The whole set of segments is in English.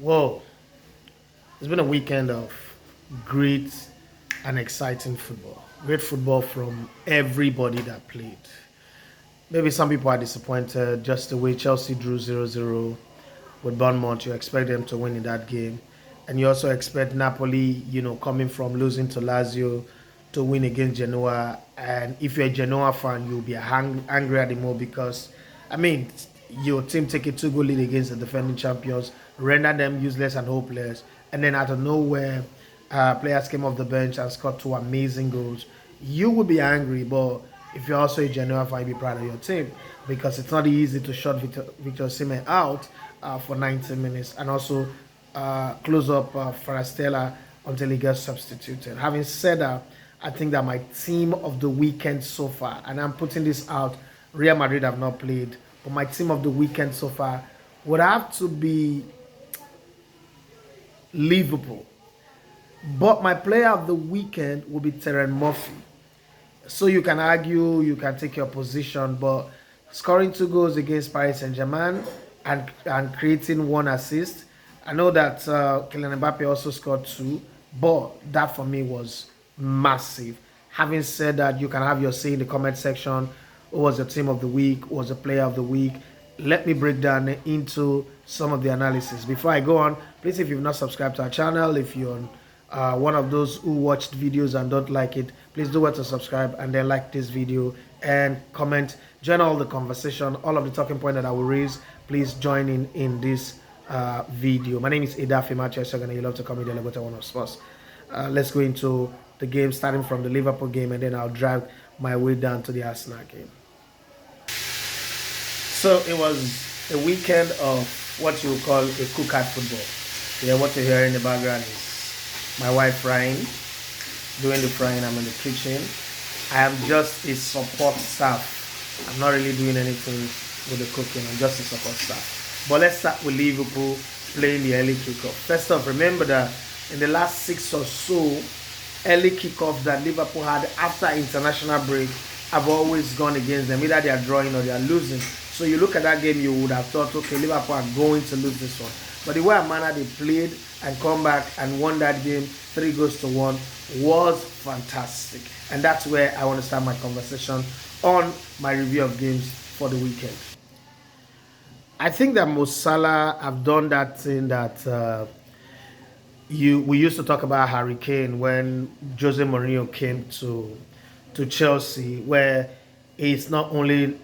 Whoa, it's been a weekend of great and exciting football. Great football from everybody that played. Maybe some people are disappointed just the way Chelsea drew 0-0 with Bournemouth. You expect them to win in that game. And you also expect Napoli, coming from losing to Lazio to win against Genoa. And if you're a Genoa fan, you'll be angry at them more because, I mean, your team take a 2-goal lead against the defending champions, render them useless and hopeless. And then out of nowhere, players came off the bench and scored two amazing goals. You would be angry, but if you're also a Genoa fan, you'd be proud of your team because it's not easy to shut Victor Osimhen out for 90 minutes and also close up Farastella until he gets substituted. Having said that, I think that my team of the weekend so far, and I'm putting this out, Real Madrid have not played, but my team of the weekend so far would have to be Liverpool. But my player of the weekend will be Terence Murphy. So you can argue, you can take your position, but scoring 2 goals against Paris Saint-Germain and creating 1 assist. I know that Kylian Mbappe also scored 2, but that for me was massive. Having said that, you can have your say in the comment section. Who was the team of the week? Who was the player of the week? Let me break down into some of the analysis. Before I go on, please, if you've not subscribed to our channel, if you're one of those who watched videos and don't like it, please do well to subscribe and then like this video and comment. Join all the conversation, all of the talking point that I will raise. Please join in this video. My name is Edafe Manchester, and you love to call me the Legote One of Sports. Let's go into the game, starting from the Liverpool game, and then I'll drag my way down to the Arsenal game. So it was a weekend of what you would call a cookout football. Yeah, what you hear in the background is my wife frying, doing the frying. I'm in the kitchen. I am just a support staff. I'm not really doing anything with the cooking. I'm just a support staff. But let's start with Liverpool playing the early kickoff. First off, remember that in the last 6 or so early kickoffs that Liverpool had after international break, have always gone against them. Either they are drawing or they are losing. So you look at that game, you would have thought, okay, Liverpool are going to lose this one. But the way and manner they played and come back and won that game 3-1 was fantastic. And that's where I want to start my conversation on my review of games for the weekend. I think that Mo Salah have done that thing that we used to talk about Harry Kane when Jose Mourinho came to Chelsea, where he's not only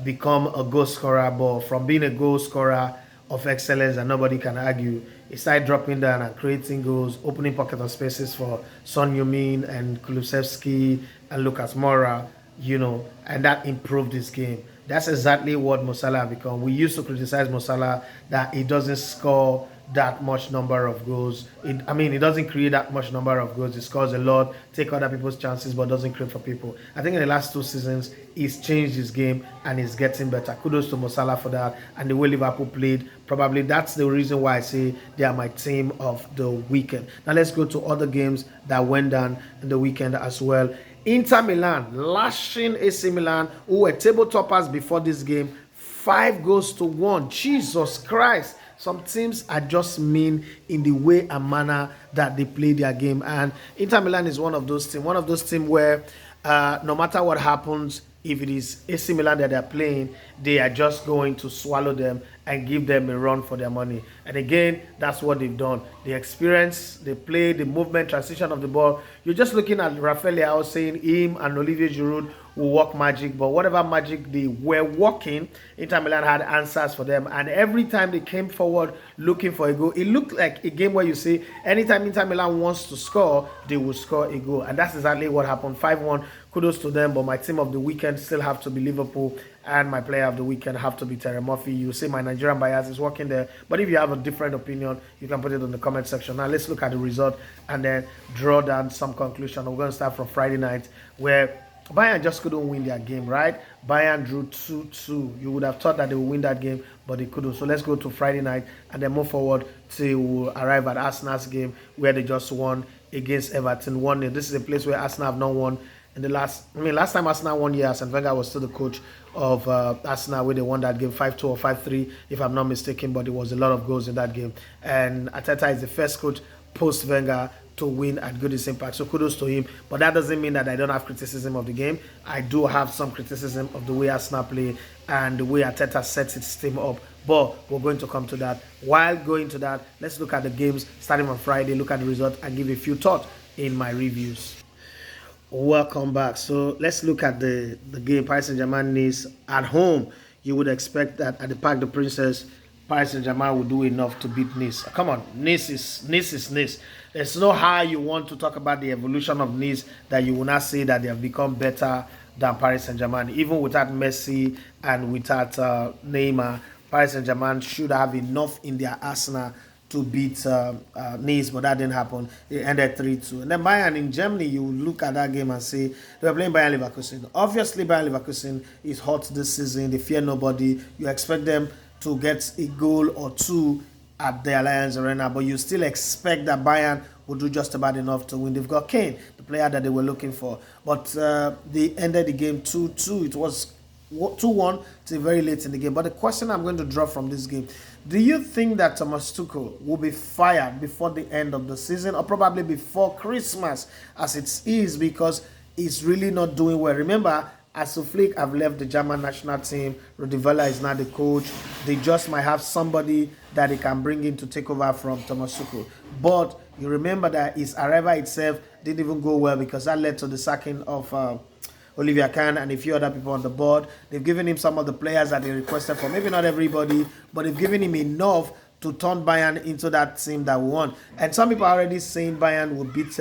become a goal scorer, but from being a goal scorer of excellence and nobody can argue, he started dropping down and creating goals, opening pockets of spaces for Son Heung-min and Kulusevski and Lucas Moura, and that improved his game. That's exactly what Mo Salah has become. We used to criticize Mo Salah that he doesn't score that much number of goals. He doesn't create that much number of goals. He scores a lot, take other people's chances, but doesn't create for people. I think in the last 2 seasons, he's changed his game and he's getting better. Kudos to Mo Salah for that. And the way Liverpool played, probably that's the reason why I say they are my team of the weekend. Now let's go to other games that went down in the weekend as well. Inter Milan lashing AC Milan, who were table toppers before this game, 5-1. Jesus Christ. Some teams are just mean in the way and manner that they play their game. And Inter Milan is one of those teams where no matter what happens, if it is AC Milan that they're playing, they are just going to swallow them and give them a run for their money. And again, that's what they've done. The experience, they play, the movement, transition of the ball. You're just looking at Rafael Leao saying him and Olivier Giroud will work magic, but whatever magic they were working, Inter Milan had answers for them. And every time they came forward looking for a goal, it looked like a game where you see anytime Inter Milan wants to score, they will score a goal. And that's exactly what happened. 5-1. Kudos to them, but my team of the weekend still have to be Liverpool, and my player of the weekend have to be Terence Murphy. You say my Nigerian bias is working there, but if you have a different opinion, you can put it in the comment section. Now let's look at the result and then draw down some conclusion. We're going to start from Friday night, where Bayern just couldn't win their game, right? Bayern drew 2-2. You would have thought that they would win that game, but they couldn't. So let's go to Friday night and then move forward to arrive at Arsenal's game, where they just won against Everton 1-0. This is a place where Arsenal have not won in the last time Arsenal won here, Arsene Wenger was still the coach of Arsenal, where they won that game 5-2 or 5-3, if I'm not mistaken, but there was a lot of goals in that game. And Arteta is the first coach post Wenger to win at Goodison Park. So kudos to him. But that doesn't mean that I don't have criticism of the game. I do have some criticism of the way Arsenal play and the way Arteta sets its team up. But we're going to come to that. While going to that, let's look at the games starting on Friday, look at the result, and give a few thoughts in my reviews. Welcome back. So let's look at the game. Paris Saint-Germain Nice at home. You would expect that at the Parc des Princes, Paris Saint-Germain will do enough to beat Nice. Come on, Nice is Nice. There's no how you want to talk about the evolution of Nice that you will not say that they have become better than Paris Saint-Germain. Even without Messi and without Neymar, Paris Saint-Germain should have enough in their arsenal to beat Nice, but that didn't happen. It ended 3-2. And then Bayern in Germany, you look at that game and say they were playing Bayern Leverkusen. Obviously, Bayern Leverkusen is hot this season. They fear nobody. You expect them to get a goal or two at the Allianz Arena, but you still expect that Bayern will do just about enough to win. They've got Kane, the player that they were looking for, but they ended the game 2-2. It was 2-1 till very late in the game. But the question I'm going to draw from this game, do you think that Thomas Tuchel will be fired before the end of the season, or probably before Christmas, as it is, because he's really not doing well? Remember, Hansi Flick have left the German national team. Rudi Völler is not the coach. They just might have somebody that they can bring in to take over from Thomas Tuchel. But you remember that his arrival itself didn't even go well, because that led to the sacking of Olivier Kahn and a few other people on the board. They've given him some of the players that they requested for. Maybe not everybody, but they've given him enough to turn Bayern into that team that we want. And some people are already saying Bayern will beat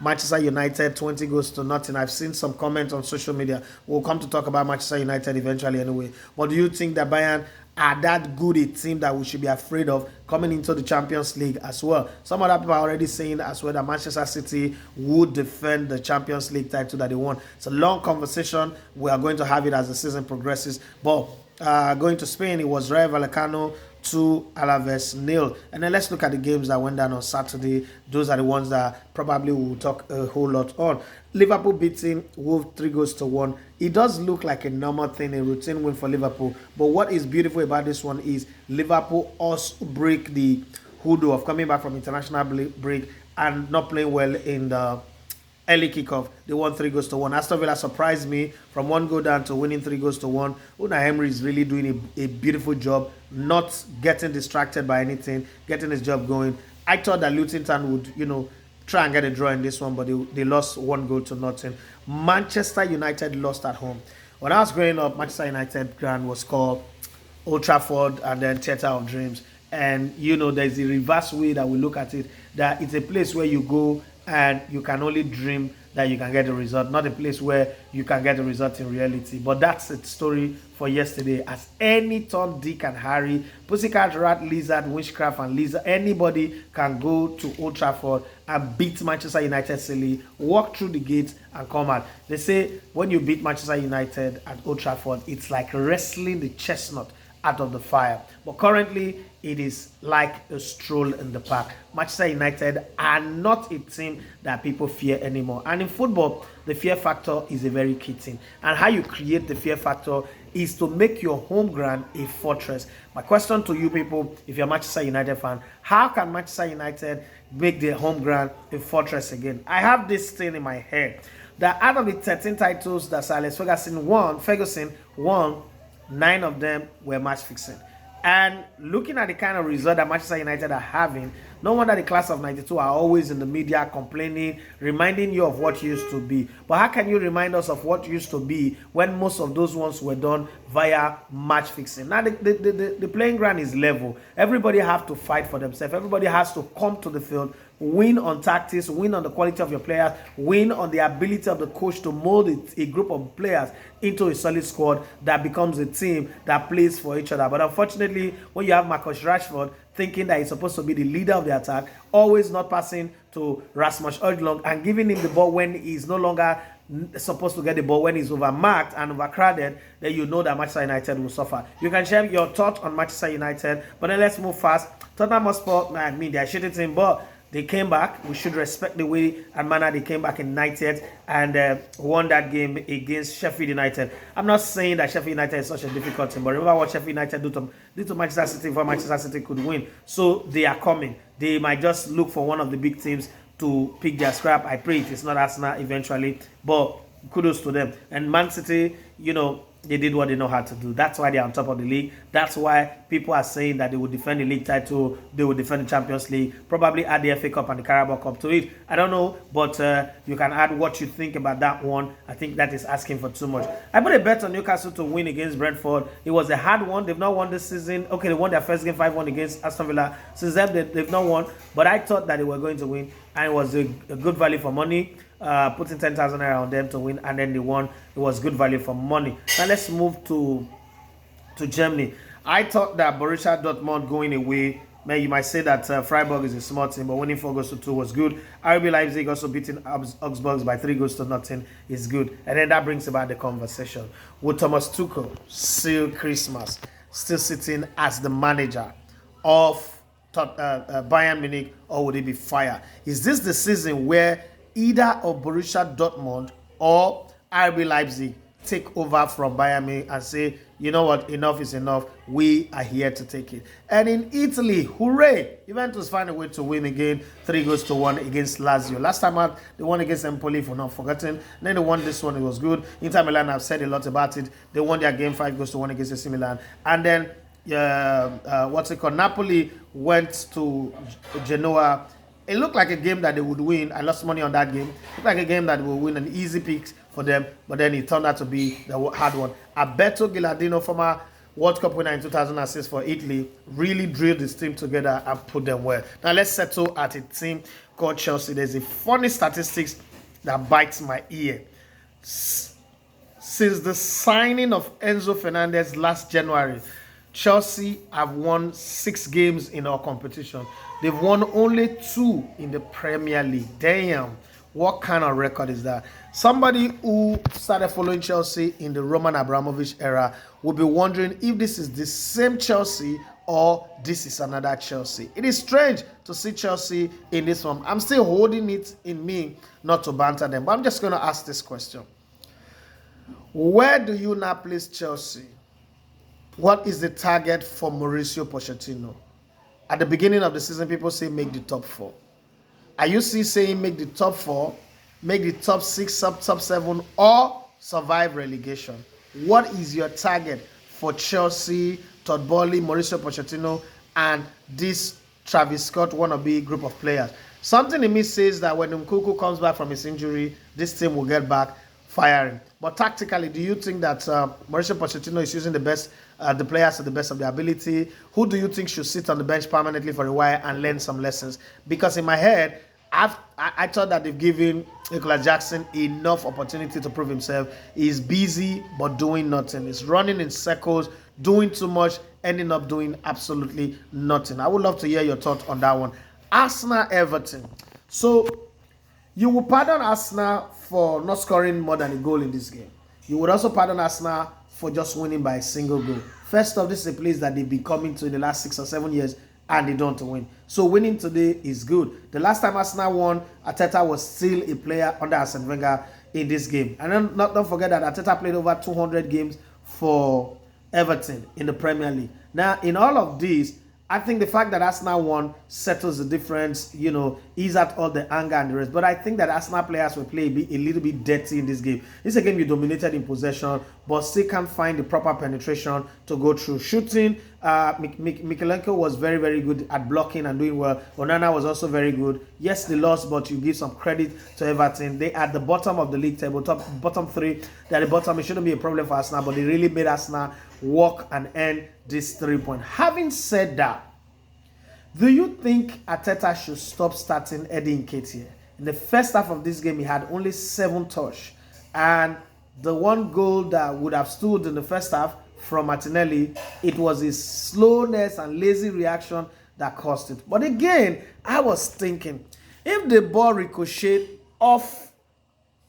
Manchester United 20 goals to nothing. I've seen some comments on social media. We'll come to talk about Manchester United eventually anyway. But do you think that Bayern are that good a team that we should be afraid of coming into the Champions League as well? Some other people are already saying as well that Manchester City would defend the Champions League title that they won. It's a long conversation. We are going to have it as the season progresses. But going to Spain, it was Rayo Vallecano 2, Alaves 0. And then let's look at the games that went down on Saturday. Those are the ones that probably we'll talk a whole lot on. Liverpool beating Wolves 3 goals to 1. It does look like a normal thing, a routine win for Liverpool. But what is beautiful about this one is Liverpool also break the hoodoo of coming back from international break and not playing well in the early kickoff. They won 3 goals to 1. Aston Villa surprised me from 1 goal down to winning 3 goals to 1. Unai Emery is really doing a beautiful job, not getting distracted by anything, getting his job going. I thought that Luton Town would, try and get a draw in this one, but they lost 1 goal to nothing. Manchester United lost at home. When I was growing up, Manchester United ground was called Old Trafford and then Theatre of Dreams. And, there's a reverse way that we look at it, that it's a place where you go and you can only dream that you can get a result, not a place where you can get a result in reality. But that's a story for yesterday. As any Tom, Dick, and Harry, Pussycat, Rat, Lizard, Witchcraft, and Lizard, anybody can go to Old Trafford and beat Manchester United silly, walk through the gates and come out. They say when you beat Manchester United at Old Trafford, it's like wrestling the chestnut out of the fire. But currently, it is like a stroll in the park. Manchester United are not a team that people fear anymore. And in football, the fear factor is a very key thing. And how you create the fear factor is to make your home ground a fortress. My question to you people, if you're a Manchester United fan, how can Manchester United make their home ground a fortress again? I have this thing in my head that out of the 13 titles that Sir Alex Ferguson won, 9 of them were match fixing. And looking at the kind of result that Manchester United are having, no wonder the class of 92 are always in the media complaining, reminding you of what used to be. But how can you remind us of what used to be when most of those ones were done via match fixing? Now, the playing ground is level. Everybody have to fight for themselves. Everybody has to come to the field, win on tactics, win on the quality of your players, win on the ability of the coach to mold a group of players into a solid squad that becomes a team that plays for each other. But unfortunately, when you have Marcus Rashford thinking that he's supposed to be the leader of the attack, always not passing to Rasmus Højlund and giving him the ball when he's no longer supposed to get the ball, when he's overmarked and overcrowded, then you know that Manchester United will suffer. You can share your thoughts on Manchester United, but then let's move fast. Tottenham Hotspur, they're a shitty team, but They came back. We should respect the way and manner they came back in 90th and won that game against Sheffield United. I'm not saying that Sheffield United is such a difficult team, but remember what Sheffield United did to Manchester City before Manchester City could win. So they are coming. They might just look for one of the big teams to pick their scrap. I pray it is not Arsenal eventually, but kudos to them. And Man City, they did what they know how to do. That's why they're on top of the league. That's why people are saying that they will defend the league title, they will defend the Champions League, probably add the FA Cup and the Carabao Cup to it. I don't know, but you can add what you think about that one. I think that is asking for too much. I put a bet on Newcastle to win against Brentford. It was a hard one. They've not won this season. Okay, they won their first game 5-1 against Aston Villa. Since then, they've not won. But I thought that they were going to win, and it was a good value for money. Putting 10,000 naira on them to win, and then they won. It was good value for money. Now let's move to Germany. I thought that Borussia Dortmund going away, man, you might say that Freiburg is a small team, but winning 4-2 was good. RB Leipzig also beating Augsburg by 3-0 is good. And then that brings about the conversation. Will Thomas Tuchel seal Christmas, still sitting as the manager of Bayern Munich, or would he be fired? Is this the season where either of Borussia Dortmund or RB Leipzig take over from Bayern Munich and say, you know what, enough is enough, we are here to take it. And in Italy, hooray, Juventus find a way to win again, 3-1 against Lazio. Last time out, they won against Empoli, if we're not forgotten. Then they won this one, it was good. Inter Milan, I've said a lot about it. They won their game 5-1 against AC Milan. And then, Napoli went to Genoa. It looked like a game that they would win. I lost money on that game. It looked like a game that will win, an easy pick for them, but then it turned out to be the hard one. Alberto Gilardino, former World Cup winner in 2006 for Italy, really drilled his team together and put them well. Now let's settle at a team called Chelsea. There's a funny statistics that bites my ear. Since the signing of Enzo Fernandez last January, Chelsea have won 6 games in our competition. They've won only 2 in the Premier League. Damn, what kind of record is that? Somebody who started following Chelsea in the Roman Abramovich era will be wondering if this is the same Chelsea or this is another Chelsea. It is strange to see Chelsea in this one. I'm still holding it in me not to banter them, but I'm just going to ask this question. Where do you now place Chelsea? What is the target for Mauricio Pochettino? At the beginning of the season, people say make the top 4. Are you still saying make the top 4, make the top 6, top 7, or survive relegation? What is your target for Chelsea, Todd Boehly, Mauricio Pochettino, and this Travis Scott wannabe group of players? Something in me says that when Nkunku comes back from his injury, this team will get back firing. But tactically, do you think that Mauricio Pochettino is using the players to the best of their ability? Who do you think should sit on the bench permanently for a while and learn some lessons? Because in my head, I thought that they've given Nicolas Jackson enough opportunity to prove himself. He's busy but doing nothing. He's running in circles, doing too much, ending up doing absolutely nothing. I would love to hear your thoughts on that one. Arsenal Everton. So you will pardon Arsenal for not scoring more than a goal in this game. You would also pardon Arsenal for just winning by a single goal. First off, this is a place that they've been coming to in the last 6 or 7 years, and they don't win. So winning today is good. The last time Arsenal won, Arteta was still a player under Arsene Wenger in this game. And then don't forget that Arteta played over 200 games for Everton in the Premier League. Now, in all of these, I think the fact that Arsenal won settles the difference, ease out all the anger and the rest. But I think that Arsenal players will play a little bit dirty in this game. This is a game you dominated in possession, but still can't find the proper penetration to go through. Shooting, Mikalenko was very, very good at blocking and doing well. Onana was also very good. Yes, they lost, but you give some credit to Everton. They at the bottom of the league table, bottom 3. They're at the bottom. It shouldn't be a problem for Arsenal, but they really made Arsenal walk and earn this 3 points. Having said that, do you think Arteta should stop starting Eddie Nketiah? In the first half of this game, he had only 7 touches. And the one goal that would have stood in the first half from Martinelli, it was his slowness and lazy reaction that caused it. But again, I was thinking, if the ball ricocheted off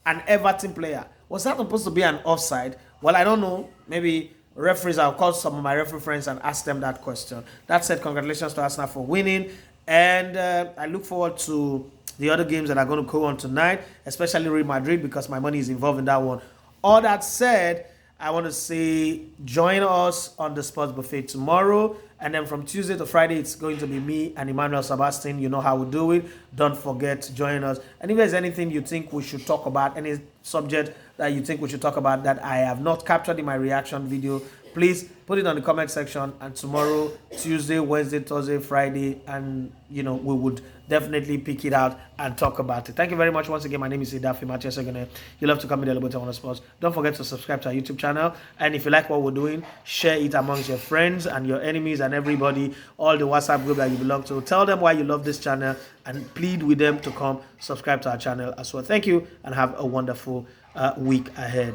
an Everton player, was that supposed to be an offside? Well, I don't know. Maybe referees, I'll call some of my referee friends and ask them that question. That said, congratulations to Arsenal for winning. And I look forward to the other games that are going to go on tonight, especially Real Madrid, because my money is involved in that one. All that said, I want to say join us on the Sports Buffet tomorrow. And then from Tuesday to Friday, it's going to be me and Emmanuel Sebastian. You know how we do it. Don't forget to join us. And if there's anything you think we should talk about, any subject that you think we should talk about that I have not captured in my reaction video, please put it on the comment section. And tomorrow, Tuesday, Wednesday, Thursday, Friday, and we would definitely pick it out and talk about it. Thank you very much once again. My name is Idafi Mathias. You love to comment the button on the sports. Don't forget to subscribe to our YouTube channel. And if you like what we're doing, share it amongst your friends and your enemies and everybody, all the WhatsApp group that you belong to. Tell them why you love this channel and plead with them to come subscribe to our channel as well. Thank you and have a wonderful week ahead.